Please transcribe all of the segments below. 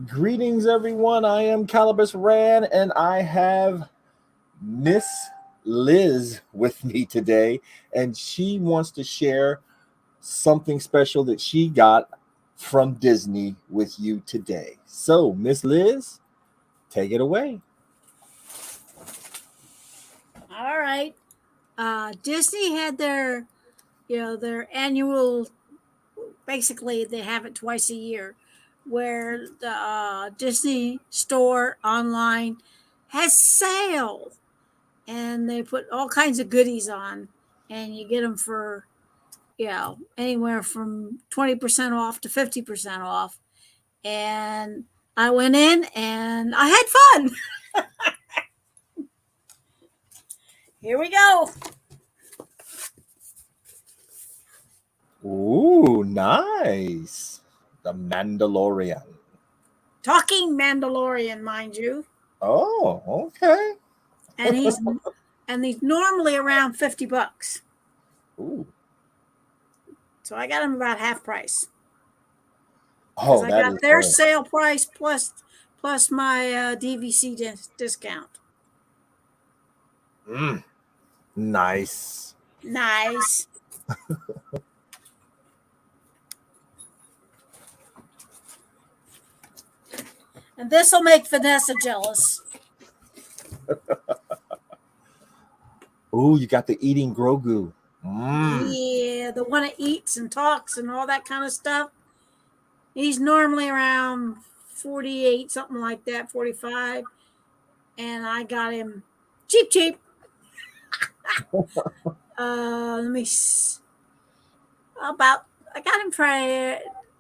Greetings, everyone. I am Calibus Ran, and I have Miss Liz with me today, and she wants to share something special that she got from Disney with you today. So, Miss Liz, take it away. All right. Disney had their annual. Basically, they have it twice a year, where the Disney store online has sale, and they put all kinds of goodies on, and you get them for anywhere from 20% off to 50% off. And I went in and I had fun. Here we go. Ooh, nice. The Mandalorian. Talking Mandalorian, mind you. Oh, okay. And he's normally around $50. Ooh. So I got him about half price because Oh, I that got is their great. sale price plus my DVC discount. Nice. Nice. And this will make Vanessa jealous. Ooh, you got the eating Grogu. Mmm. Yeah, the one that eats and talks and all that kind of stuff. He's normally around 48, something like that, 45. And I got him cheap. Let me about I got him for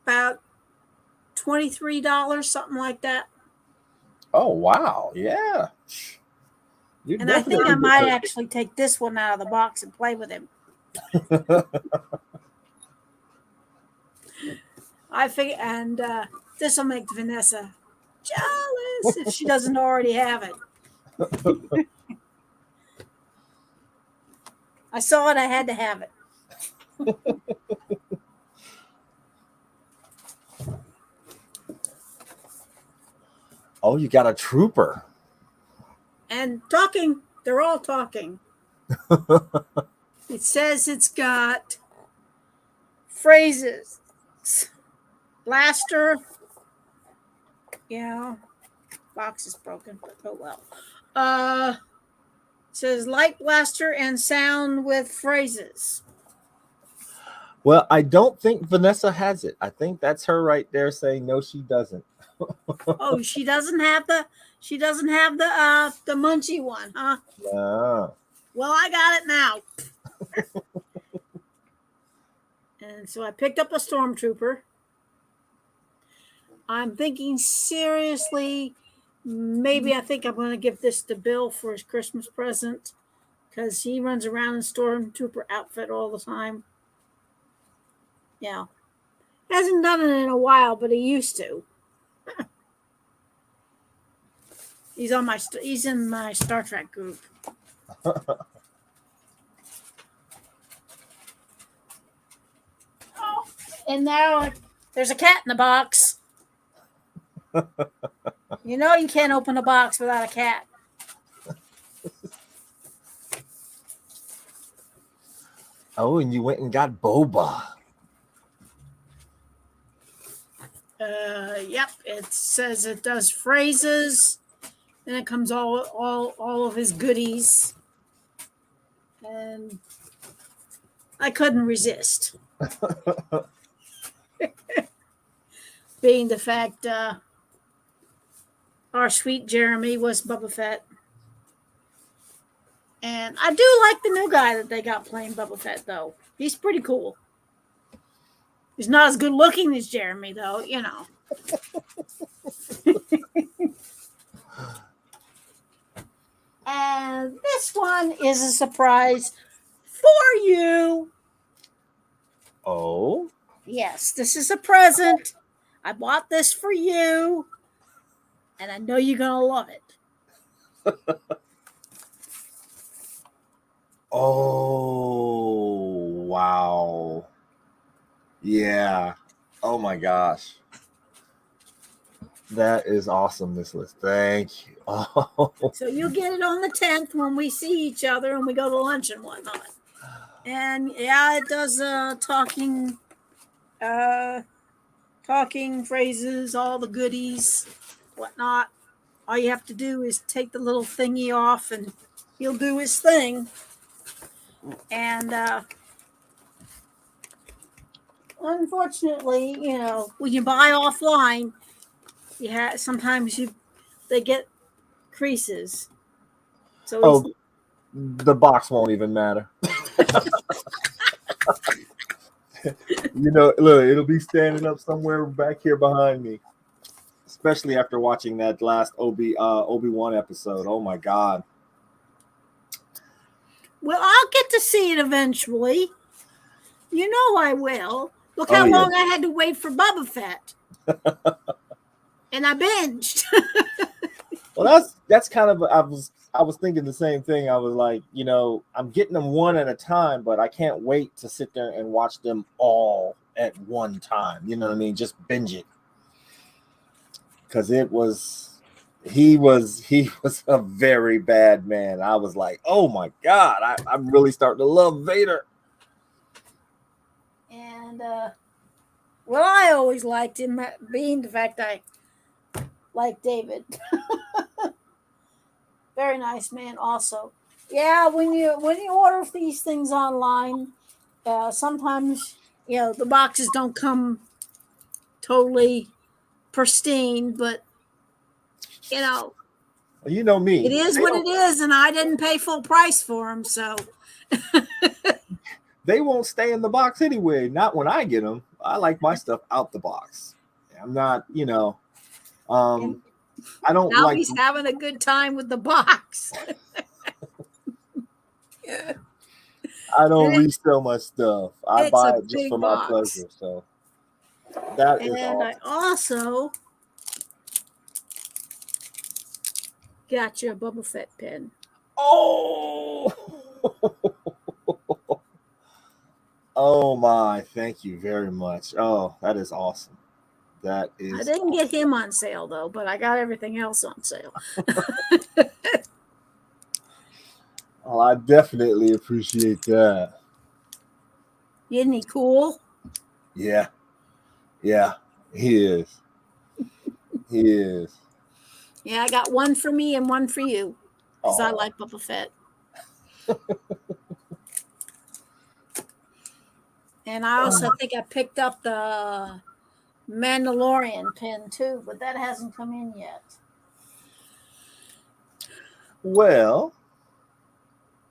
about $23, something like that. Oh, wow. Yeah. You And I think I definitely might get actually take this one out of the box and play with him. the. I figure, and this will make Vanessa jealous if she doesn't already have it. I saw it, I had to have it. Oh, you got a trooper. And talking, they're all talking. It says it's got phrases. Blaster, box is broken, but oh well. It says light blaster and sound with phrases. Well, I don't think Vanessa has it. I think that's her right there saying no, she doesn't. Oh, she doesn't have the munchy one, huh? No. Well, I got it now. And so I picked up a stormtrooper. I'm thinking seriously, maybe I think I'm going to give this to Bill for his Christmas present because he runs around in stormtrooper outfit all the time. Yeah. Hasn't done it in a while, but he used to. He's in my Star Trek group. Oh, and now there's a cat in the box. You know you can't open a box without a cat. Oh, and you went and got Boba. Yep. It says it does phrases. Then it comes all of his goodies. And I couldn't resist. Being the fact our sweet Jeremy was Boba Fett. And I do like the new guy that they got playing Boba Fett, though. He's pretty cool. He's not as good looking as Jeremy, though, And this one is a surprise for you. Oh. Yes, this is a present. I bought this for you. And I know you're going to love it. Oh, wow. Yeah. Oh my gosh. That is awesome, Miss Liz. Thank you. Oh, So you'll get it on the 10th when we see each other and we go to lunch and whatnot. And yeah, it does uh, talking phrases, all the goodies, whatnot. All you have to do is take the little thingy off and he'll do his thing. And unfortunately, when you buy offline, sometimes they get creases. So he's oh, the box won't even matter. Look, it'll be standing up somewhere back here behind me. Especially after watching that last Obi-Wan episode. Oh my God. well, I'll get to see it eventually. You know I will. Look Oh how yeah. long I had to wait for Boba Fett. And I binged. Well, that's kind of I was thinking the same thing. I was like, I'm getting them one at a time, but I can't wait to sit there and watch them all at one time. You know what I mean? Just binge it. Because he was a very bad man. I was like, oh my God, I'm really starting to love Vader. And what I always liked him being the fact I like David. Very nice man also. Yeah, when you order these things online, sometimes the boxes don't come totally pristine, but you know You know it me. is what it is, and I didn't pay full price for them, so They won't stay in the box anyway. Not when I get them. I like my stuff out the box. I'm not, and I don't now like. he's having a good time with the box. I don't And resell my stuff. I it's a buy it just for big my box. pleasure. So that is And I awesome. also got you a Boba Fett pin. Oh, oh my! Thank you very much. Oh, that is awesome. That I is. didn't get him on sale though, but I got everything else on sale. Oh, I definitely appreciate that. Isn't he cool? Yeah, yeah, he is. He is. Yeah, I got one for me and one for you because I Oh, like Boba Fett. And I also think I picked up the Mandalorian pin too, but that hasn't come in yet. well.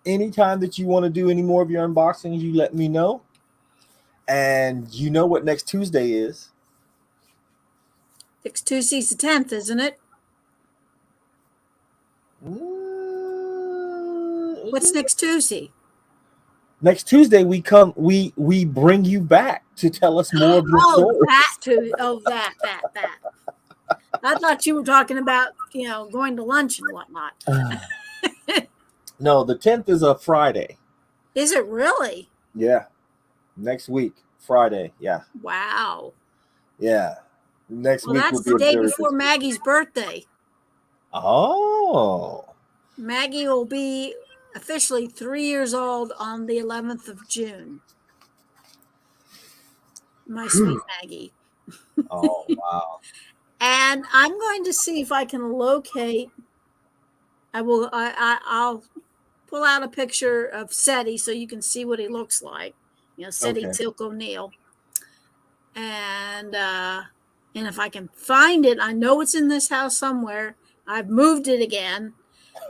Anytime that you want to do any more of your unboxings, you let me know. And you know what next Tuesday is. Next Tuesday's the 10th, isn't it? Is What's it? next Tuesday? Next Tuesday we bring you back to tell us more of your Oh, stories. that. I thought you were talking about, going to lunch and whatnot. No, the 10th is a Friday. Is it really? Yeah. Next week, Friday. Yeah. Wow. Yeah. Next Well, week will that's be the a day very before busy week. Maggie's birthday. Oh. Maggie will be officially 3 years old on the 11th of June. My sweet Maggie. Oh, wow. And I'm going to see if I can locate. I'll pull out a picture of Seti so you can see what he looks like. Seti Okay. Tilk O'Neill. And if I can find it, I know it's in this house somewhere. I've moved it again.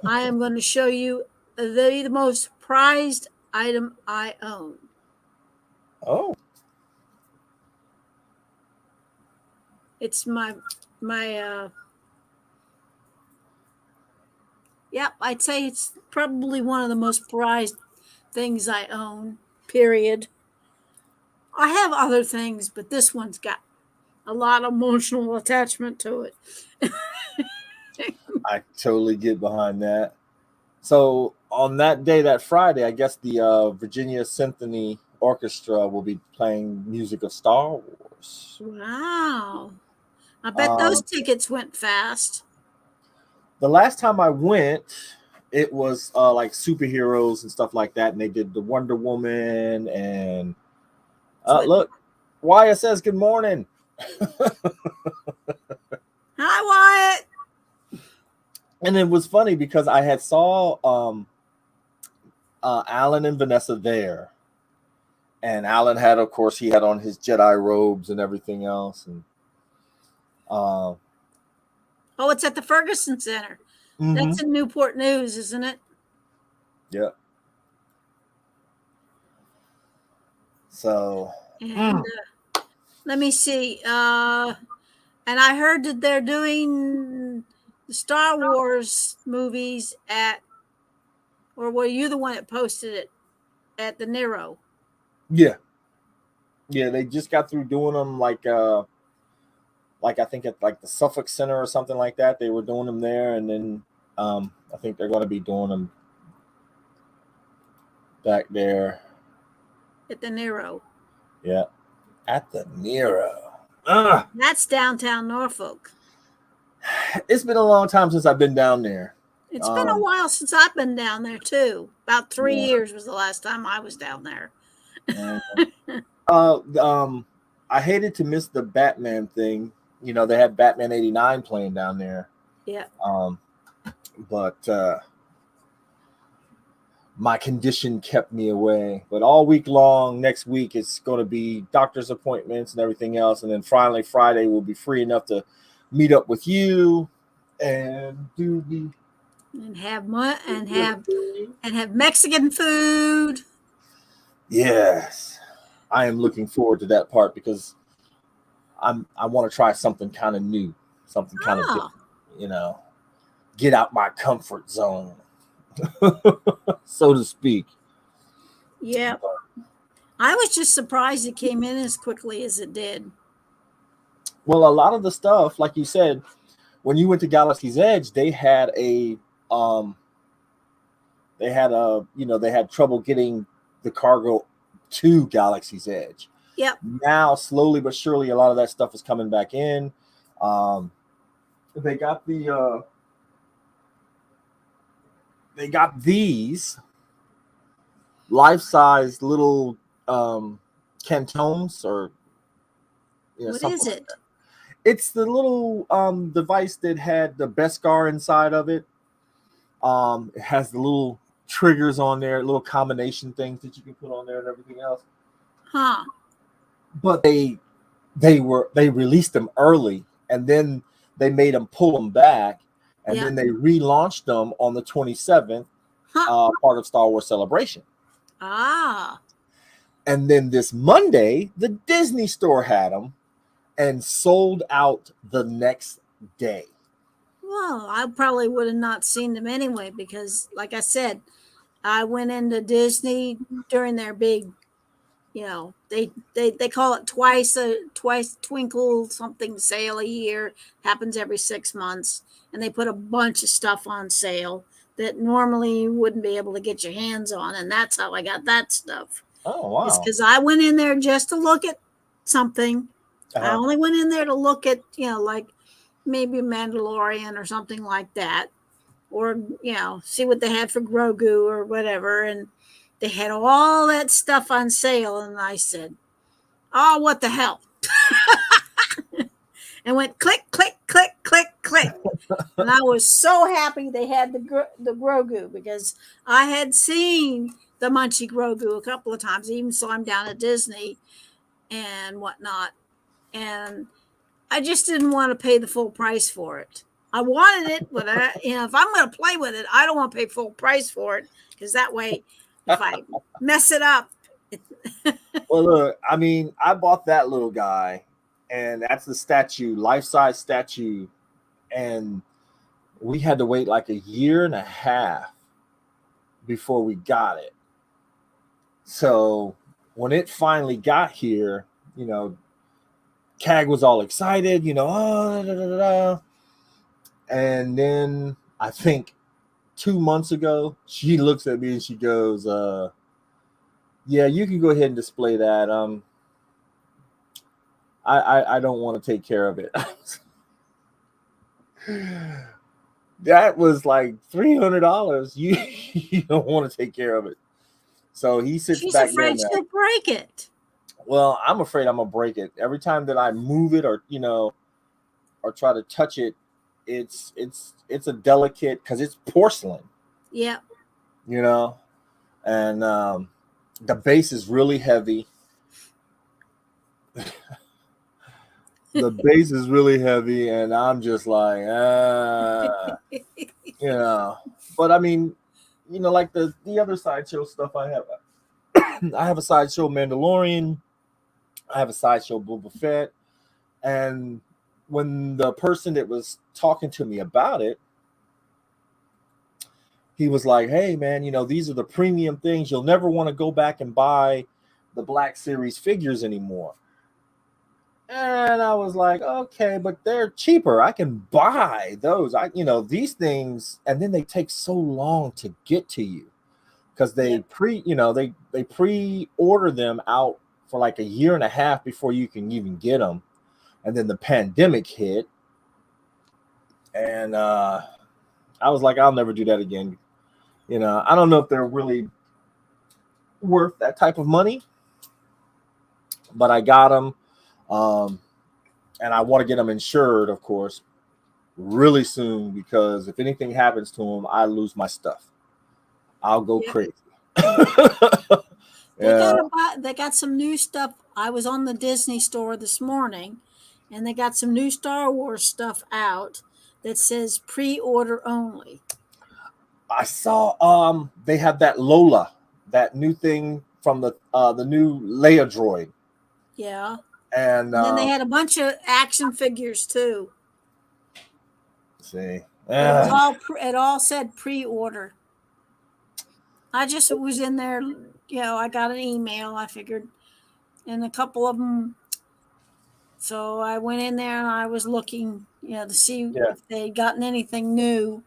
I am going to show you the most prized item I own. Oh. It's my I'd say it's probably one of the most prized things I own, period. I have other things, but this one's got a lot of emotional attachment to it. I totally get behind that. So on that day, that Friday, I guess the Virginia Symphony Orchestra will be playing music of Star Wars. Wow. I bet those tickets went fast. The last time I went, it was like superheroes and stuff like that, and they did the Wonder Woman and look, Wyatt says good morning. Hi, Wyatt. And it was funny because I had saw Alan and Vanessa there, and Alan had, of course, he had on his Jedi robes and everything else, and oh, it's at the Ferguson Center. Mm-hmm. That's in Newport News, isn't it? Yeah. So, and let me see. And I heard that they're doing the Star Wars movies at, or were you the one that posted it at the Nero? Yeah. Yeah, they just got through doing them like I think at like the Suffolk Center or something like that. They were doing them there, and then I think they're going to be doing them back there at the Nero. Yeah, at the Nero. That's downtown Norfolk. It's been a long time since I've been down there. It's been a while since I've been down there too. About 3 years was the last time I was down there. I hated to miss the Batman thing. You know, they had Batman '89 playing down there. Yeah. But my condition kept me away. But all week long, next week, it's going to be doctor's appointments and everything else. And then finally, Friday, we'll be free enough to meet up with you and do the and have Mexican food. Yes, I am looking forward to that part because I want to try something kind of new, something kind of different. You know, get out my comfort zone, so to speak. Yeah, I was just surprised it came in as quickly as it did. Well, a lot of the stuff, like you said, when you went to Galaxy's Edge, they had they had trouble getting the cargo to Galaxy's Edge. Yep. Now, slowly but surely, a lot of that stuff is coming back in. They got these life-size little cantones, or what is it? It's the little device that had the Beskar inside of it. It has the little triggers on there, little combination things that you can put on there and everything else. Huh. But they released them early, and then they made them pull them back, and then they relaunched them on the 27th, part of Star Wars Celebration. Ah. And then this Monday, the Disney store had them and sold out the next day. Well, I probably would have not seen them anyway because, like I said, I went into Disney during their big, they call it twice twinkle something sale a year. Happens every 6 months, and they put a bunch of stuff on sale that normally you wouldn't be able to get your hands on, and that's how I got that stuff. Oh wow! It's because I went in there just to look at something. I only went in there to look at like maybe Mandalorian or something like that, or see what they had for Grogu or whatever, and they had all that stuff on sale, and I said, oh, what the hell. And went click click click click click, and I was so happy they had the Grogu, because I had seen the Munchie Grogu a couple of times. I even saw him down at Disney and whatnot, and I just didn't want to pay the full price for it. I wanted it, but if I'm going to play with it, I don't want to pay full price for it, because that way, if I mess it up. Well, look, I mean, I bought that little guy, and that's the statue, life-size statue, and we had to wait like a year and a half before we got it. So when it finally got here, CAG was all excited, and then I think 2 months ago, she looks at me and she goes, yeah, you can go ahead and display that. I don't want to take care of it. That was like $300. You don't want to take care of it. So he sits She's back there afraid now. she'll break it. Well, I'm afraid I'm gonna break it every time that I move it, or or try to touch it. It's a delicate because it's porcelain, Yep. you know, and the base is really heavy. The base is really heavy, and I'm just like, you know. But I mean, like the other sideshow stuff I have. I have a sideshow Mandalorian. I have a sideshow Boba Fett, and when the person that was talking to me about it, he was like, "Hey, man, these are the premium things. You'll never want to go back and buy the Black Series figures anymore." And I was like, "Okay, but they're cheaper. I can buy those. These things, and then they take so long to get to you because they Yep. they pre-order them out for like a year and a half before you can even get them, and then the pandemic hit, and I was like, I'll never do that again. I don't know if they're really worth that type of money, but I got them, and I want to get them insured, of course, really soon because if anything happens to them, I lose my stuff. I'll go Yep. crazy. They Yeah. got some new stuff. I was on the Disney store this morning, and they got some new Star Wars stuff out that says pre-order only. I saw they have that Lola, that new thing from the new Leia droid. Yeah. And And then they had a bunch of action figures too. see. But it was all it all said pre-order. I just was in there, I got an email, I figured, and a couple of them. So I went in there and I was looking, to see Yeah. if they'd gotten anything new,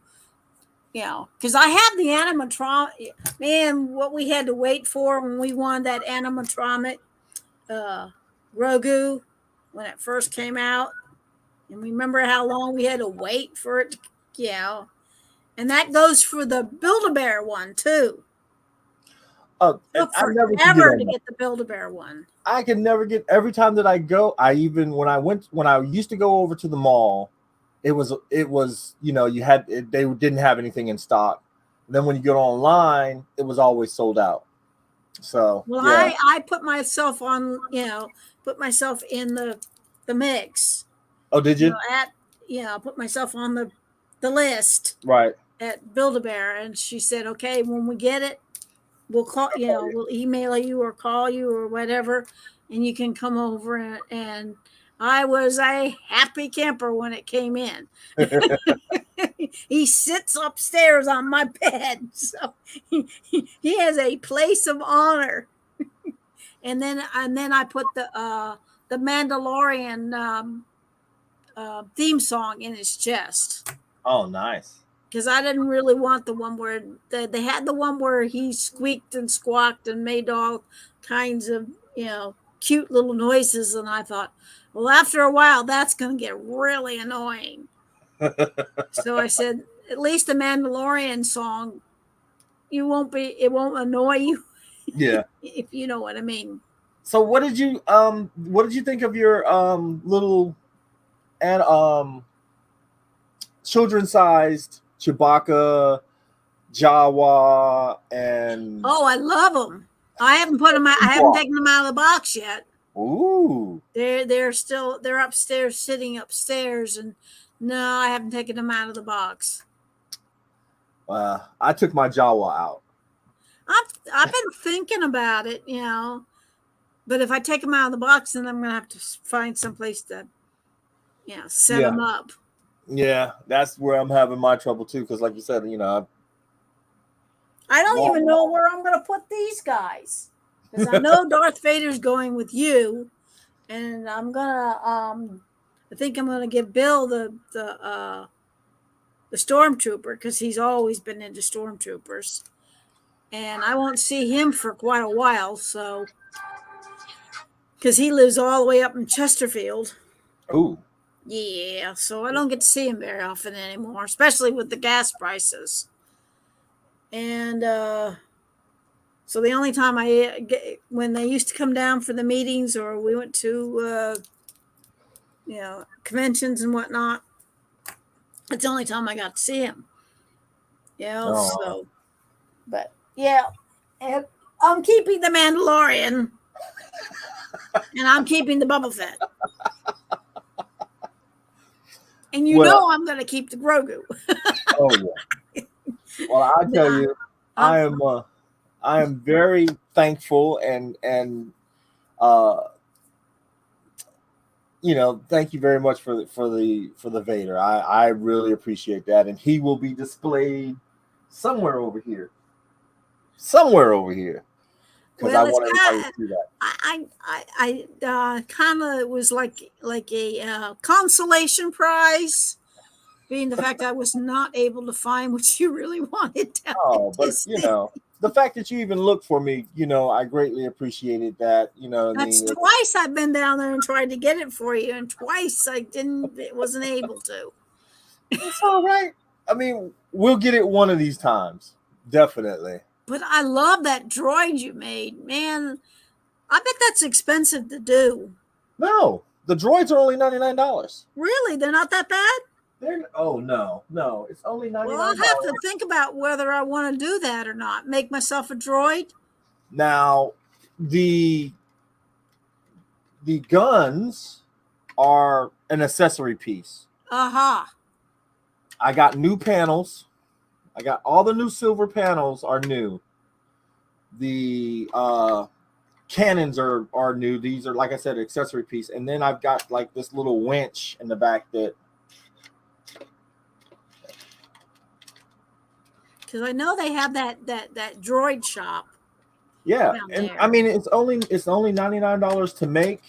because I have the animatronic. Man, what we had to wait for when we wanted that animatronic uh, Grogu when it first came out. And remember how long we had to wait for it and that goes for the Build-A-Bear one too. And Took I never could get forever on to that. get the Build-A-Bear one. I can never get every time that I go. I even when I used to go over to the mall, it was you had they didn't have anything in stock. And then when you go online, it was always sold out. So Well, yeah. I put myself on, put myself in the mix. Oh, did you? Put myself on the list Right. at Build-A-Bear, and she said, "Okay, when we get it, we'll call, we'll email you or call you or whatever, and you can come over." And I was a happy camper when it came in. He sits upstairs on my bed, so he has a place of honor. And then I put the Mandalorian theme song in his chest Oh, nice. because I didn't really want the one where they had the one where he squeaked and squawked and made all kinds of cute little noises, and I thought, well, after a while that's going to get really annoying. So I said, at least the Mandalorian song, it won't annoy you Yeah. if you know what I mean. So what did you think of your little and children sized Chewbacca, Jawa, and Oh, I love them. I haven't put them out. I haven't Ewok? taken them out of the box yet. Ooh. They're upstairs, sitting upstairs, and no, I haven't taken them out of the box. I took my Jawa out. I've been thinking about it, but if I take them out of the box, then I'm gonna have to find someplace to, set Yeah. them up. Yeah, that's where I'm having my trouble too. Because, like you said, I don't even know where I'm gonna put these guys because I know Darth Vader's going with you, and I think I'm gonna give Bill the stormtrooper because he's always been into stormtroopers, and I won't see him for quite a while. So, because he lives all the way up in Chesterfield. ooh. Yeah, so I don't get to see him very often anymore, especially with the gas prices. And so the only time when they used to come down for the meetings, or we went to conventions and whatnot, it's the only time I got to see him. Oh, So but yeah, and I'm keeping the Mandalorian, and I'm keeping the Boba Fett, and well, I'm going to keep the Grogu. oh yeah. Well, I tell Nah, you, I'm, I am very thankful and uh thank you very much for the Vader. I really appreciate that, and he will be displayed somewhere over here, somewhere over here, because I well, it's want everybody to kind of, see that. I kind of was like a consolation prize, being the fact I was not able to find what you really wanted down at Oh, but Disney. the fact that you even looked for me, I greatly appreciated that. You know, what I That's mean, twice I've been down there and tried to get it for you, and twice wasn't able to. it's all right. I mean, we'll get it one of these times, definitely. But I love that droid you made, man. I bet that's expensive to do. No, the droids are only $99. Really, they're not that bad. Oh no, no, it's only ninety Well, I'll nine have to dollars. think about whether I want to do that or not. Make myself a droid. Now, the the guns are an accessory piece. Aha. Uh-huh. I got new panels. I got all the new silver panels are new. The cannons are new. These are, like I said, accessory piece. And then I've got like this little winch in the back that, Because I know they have that droid shop yeah. down And I there. mean, it's only $99 to make.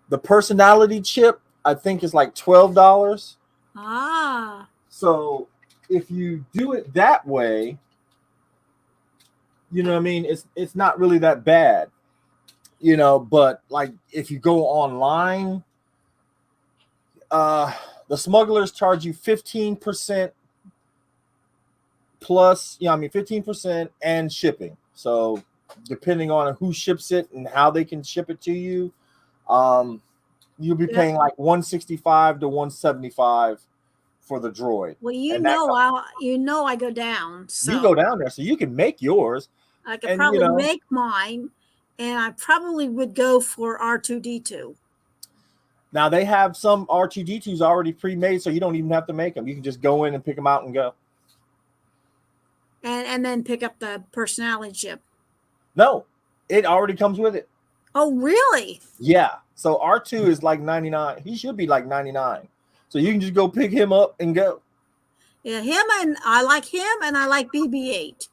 The personality chip, I think, is like $12. Ah. So if you do it that way, what I mean, it's not really that bad. But like if you go online, uh the smugglers charge you 15% plus, 15% and shipping. So depending on who ships it and how they can ship it to you, um you'll be Yep. paying like 165 to 175 for the droid. Well, And that I go down, you go so down there so you can make yours. I could And probably make mine, and I probably would go for R2D2. now they have some R2D2s already pre-made, so you don't even have to make them. You can just go in and pick them out and go. And then pick up the personality chip. No, it already comes with it. Oh, really? Yeah. So R2 is like 99. He should be like 99. So you can just go pick him up and go. Yeah, I like him, and I like BB-8.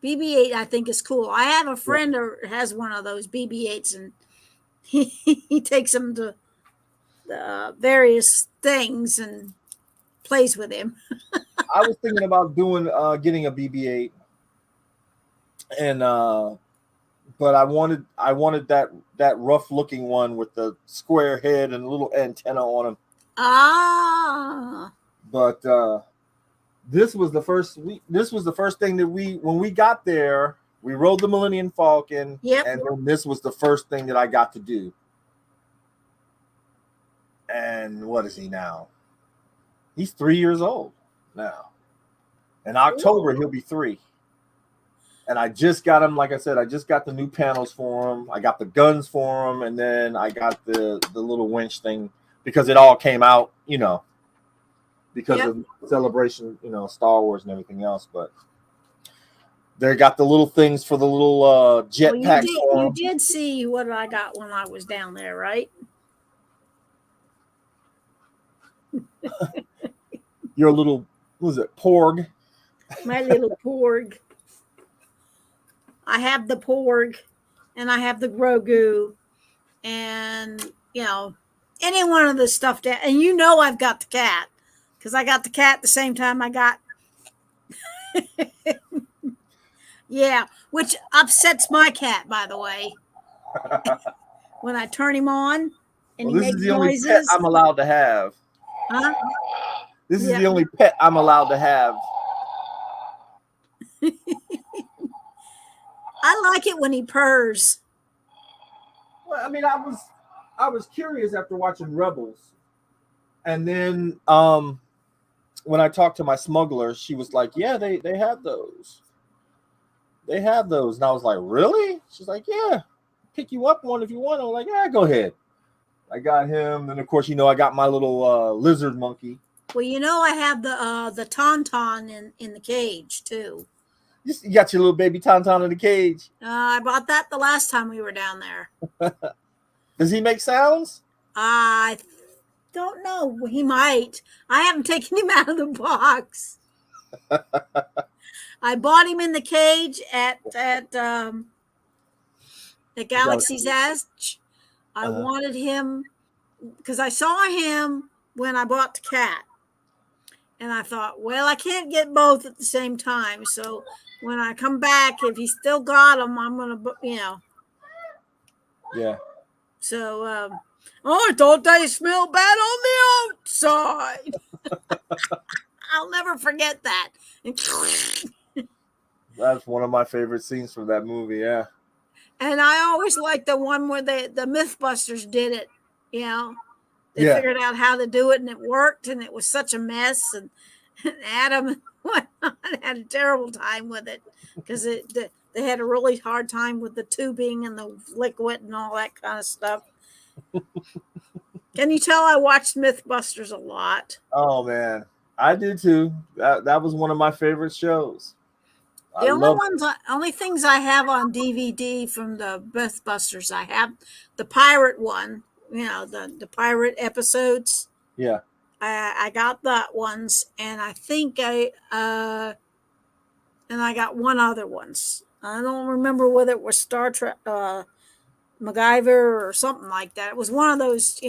BB-8 I think is cool. I have a Yeah. friend who has one of those BB-8s, and he, he takes them to the various things and plays with him. I was thinking about getting a BB-8, and but I wanted that rough looking one with the square head and a little antenna on him. Ah. But this was the first thing that when we got there, we rode the Millennium Falcon, Yep. and then this was the first thing that I got to do. And what is he now? He's 3 years old now. In October, he'll be 3. And I just got him, like I said, I just got the new panels for him. I got the guns for him, and then I got the little winch thing because it all came out, because Yep. of celebration, Star Wars and everything else. But they got the little things for the little jet Well, packs for you him. did see what I got when I was down there, right? Your little, what was it, Porg? My little Porg. I have the Porg, and I have the Grogu, and any one of the stuffed and I've got the cat, because I got the cat the same time I got yeah, which upsets my cat, by the way, when I turn him on and Well, he this is makes the only pet noises. I'm allowed to have. Huh? This is Yeah. the only pet I'm allowed to have. I like it when he purrs. Well, I mean, I was curious after watching Rebels, and then when I talked to my smuggler, she was like, "Yeah, they have those. They have those." And I was like, "Really?" She's like, "Yeah, pick you up one if you want." I was like, "Yeah, go ahead." I got him, and of course, I got my little lizard monkey. Well, I have the tauntaun in the cage too. You got your little baby tauntaun in the cage. I bought that the last time we were down there. Does he make sounds? I don't know. He might. I haven't taken him out of the box. I bought him in the cage at the Galaxy's Edge. I wanted him because I saw him when I bought the cat. And I thought, well, I can't get both at the same time. So when I come back, if he's still got them, I'm going to, Yeah. So, I thought they smelled bad on the outside. I'll never forget that. That's one of my favorite scenes from that movie. Yeah. And I always liked the one where the Mythbusters did it. They Yeah. figured out how to do it, and it worked, and it was such a mess. And Adam had a terrible time with it because they had a really hard time with the tubing and the liquid and all that kind of stuff. Can you tell I watched Mythbusters a lot? Oh man, I did too. That was one of my favorite shows. The only things I have on DVD from the Mythbusters, I have the pirate one. The pirate episodes. Yeah. I got that ones, and I think and I got one other ones. I don't remember whether it was Star Trek, MacGyver, or something like that. It was one of those,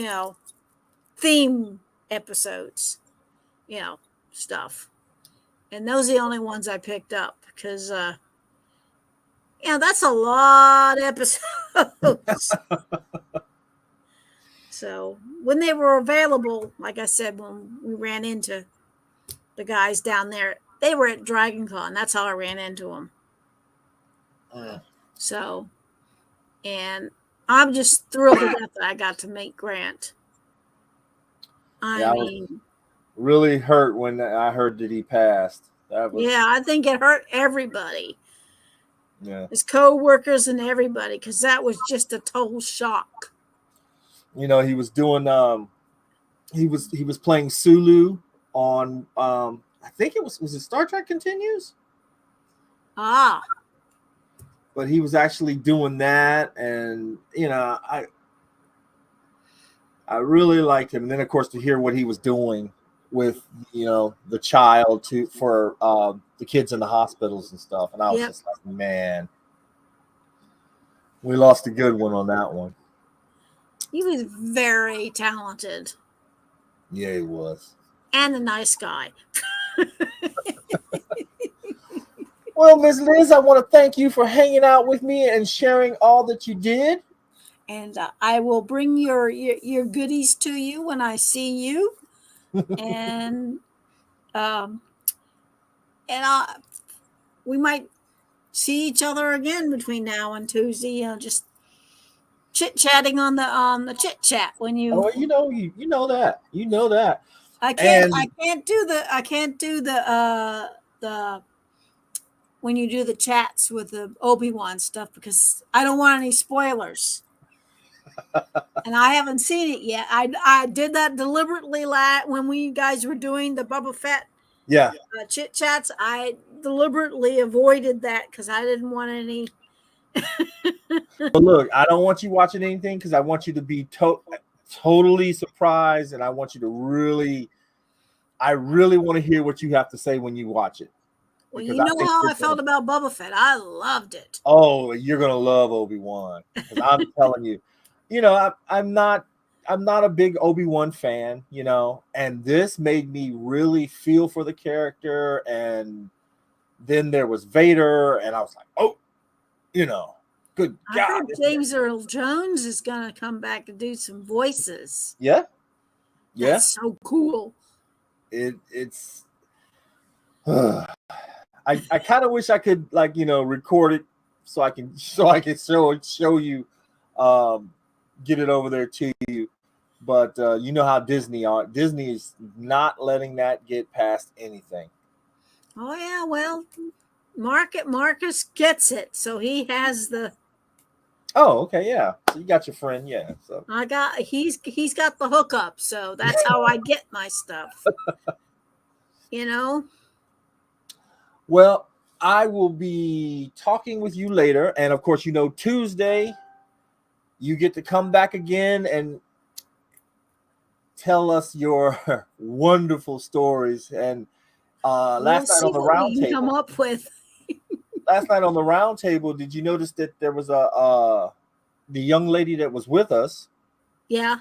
theme episodes, stuff. And those are the only ones I picked up because, that's a lot of episodes. So when they were available, like I said, when we ran into the guys down there, they were at DragonCon. That's how I ran into them. So, and I'm just thrilled to death that I got to meet Grant. I mean, really hurt when I heard that he passed. I think it hurt everybody. Yeah. His co-workers and everybody, because that was just a total shock. He was doing he was playing Sulu on I think it was it Star Trek Continues? Ah. But he was actually doing that, and I really liked him. And then of course to hear what he was doing with the child for the kids in the hospitals and stuff, and I was just like, man, we lost a good one on that one. He was very talented. Yeah, he was. And a nice guy. Well, Ms. Liz, I want to thank you for hanging out with me and sharing all that you did. And I will bring your goodies to you when I see you. And we might see each other again between now and Tuesday. Just chit-chatting on the chit-chat when you. Oh, you know that. You know that. I can't do the when you do the chats with the Obi-Wan stuff because I don't want any spoilers. And I haven't seen it yet. I did that deliberately when we guys were doing the Boba Fett chit chats. I deliberately avoided that because I didn't want any. But look, I don't want you watching anything because I want you to be totally surprised, and I want you to I really want to hear what you have to say when you watch it. Well, you know how I felt about Boba Fett. I loved it. Oh, you're gonna love Obi-Wan. I'm telling you. I'm not a big Obi-Wan fan, and this made me really feel for the character. And then there was Vader, and I was like, oh, Good I God. heard James Earl Jones is going to come back and do some voices. Yeah. Yeah. That's so cool. It's I kind of wish I could like record it so I can show you, get it over there to you. But you know how Disney are. Disney is not letting that get past anything. Oh yeah, well, Marcus gets it, so he has the. Oh, okay, yeah. So you got your friend, yeah. So He's got the hookup, so that's how I get my stuff. You know. well, I will be talking with you later, and of course, Tuesday you get to come back again and tell us your wonderful stories. And We'll last night see on the what round we can come table, up with. did you notice that there was the young lady that was with us Yeah.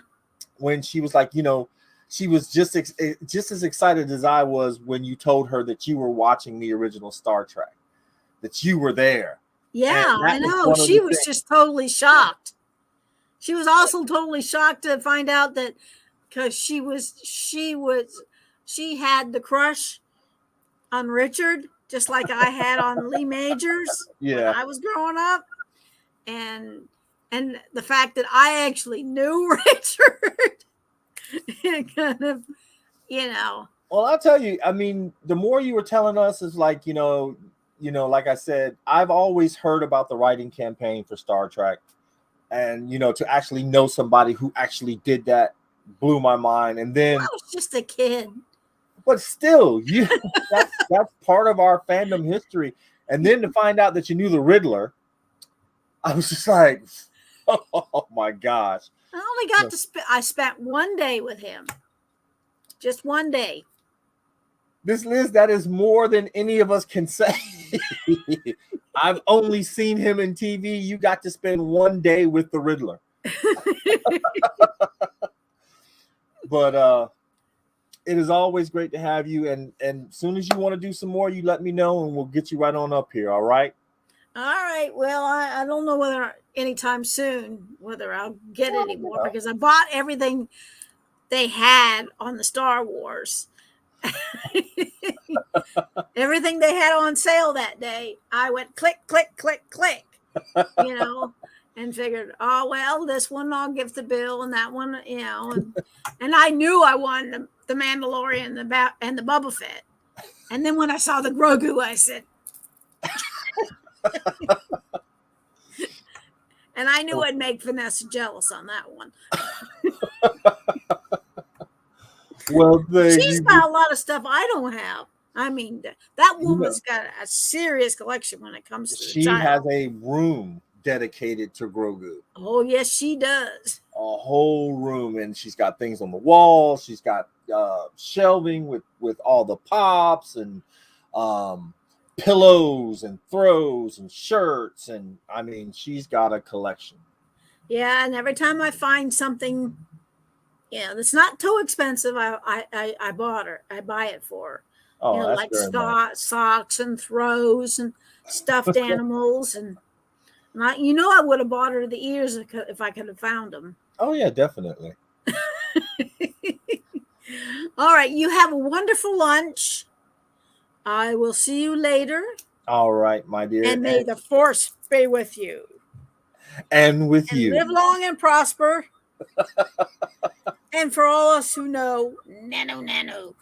when she was like, she was just as excited as I was when you told her that you were watching the original Star Trek, that you were there. Yeah, And that I was know. one of She the was things. just totally shocked. She was also totally shocked to find out that because she had the crush on Richard, just like I had on Lee Majors when Yeah. I was growing up, and the fact that I actually knew Richard, it kind of, you know, Well, I'll tell you, I mean, the more you were telling us is like, like I said, I've always heard about the writing campaign for Star Trek. And, to actually know somebody who actually did that blew my mind. And I then, was just a kid. but still, that's part of our fandom history. And then to find out that you knew the Riddler, I was just like, oh my gosh. I only got to I spent one day with him, just one day. This Liz, that is more than any of us can say. I've only seen him in TV. You got to spend one day with the Riddler. But it is always great to have you. And as soon as you want to do some more, you let me know and we'll get you right on up here. All right. All right. Well, I don't know whether anytime soon whether I'll get any more because I bought everything they had on the Star Wars. Everything they had on sale that day, I went click, click, click, click, and figured, oh, well, this one I'll give to Bill and that one, and I knew I wanted the Mandalorian and the Boba Fett. And then when I saw the Grogu, I said, and I knew I'd make Vanessa jealous on that one. Well, she's got a lot of stuff I don't have. I mean, that woman's got a serious collection when it comes to she has a room dedicated to Grogu. Oh, yes, she does. A whole room, and she's got things on the wall. She's got shelving with all the pops and pillows and throws and shirts, and I mean, she's got a collection. Yeah, and every time I find something, that's not too expensive, I bought her. I buy it for her. Oh, that's like very nice. socks and throws and stuffed animals, and I would have bought her the ears if I could have found them. Oh yeah, definitely. All right, you have a wonderful lunch. I will see you later. All right, my dear. And may the force be with you. And with you. Live long and prosper. And for all us who know, nano.